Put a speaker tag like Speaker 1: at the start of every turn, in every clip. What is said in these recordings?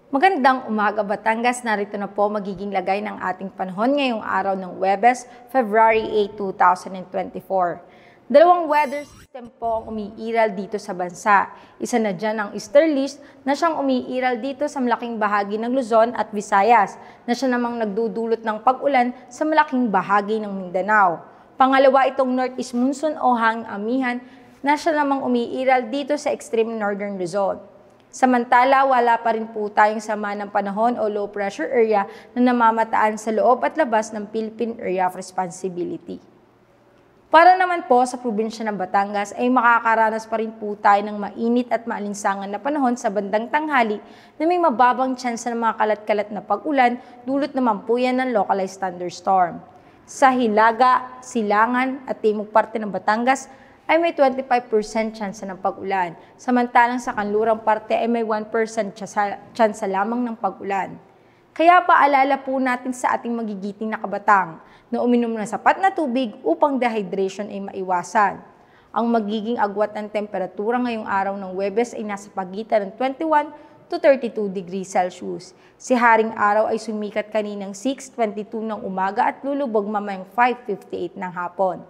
Speaker 1: Magandang umaga Batangas, narito na po magiging lagay ng ating panahon ngayong araw ng Huwebes, February 8, 2024. Dalawang weather system po ang umiiral dito sa bansa. Isa na dyan ang easterlies na siyang umiiral dito sa malaking bahagi ng Luzon at Visayas na siya namang nagdudulot ng pag-ulan sa malaking bahagi ng Mindanao. Pangalawa itong northeast monsoon o hanging amihan na siya namang umiiral dito sa extreme northern Luzon. Samantala, wala pa rin po tayong sama ng panahon o low pressure area na namamataan sa loob at labas ng Philippine Area of Responsibility. Para naman po sa probinsya ng Batangas ay makakaranas pa rin po tayo ng mainit at maalinsangan na panahon sa bandang tanghali na may mababang tsansa ng mga kalat-kalat na pag-ulan, dulot naman po yan ng localized thunderstorm. Sa Hilaga, Silangan at timog parte ng Batangas ay may 25% tsansa ng pag-ulan. Samantalang sa kanlurang parte ay may 1% tsansa lamang ng pag-ulan. Kaya paalala po natin sa ating magigiting na kabatang na uminom ng sapat na tubig upang dehydration ay maiwasan. Ang magiging agwat ng temperatura ngayong araw ng Huwebes ay nasa pagitan ng 21 to 32 degrees Celsius. Si Haring Araw ay sumikat kaninang 6:22 ng umaga at lulubog mamayang 5:58 ng hapon.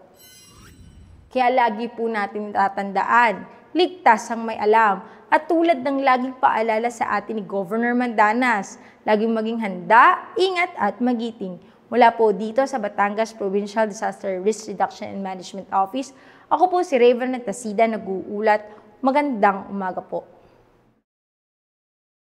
Speaker 1: Kaya lagi po natin tatandaan, ligtas ang may alam. At tulad ng laging paalala sa atin ni Governor Mandanas, laging maging handa, ingat at magiting. Mula po dito sa Batangas Provincial Disaster Risk Reduction and Management Office, ako po si Raven Nagtasida nag-uulat. Magandang umaga po.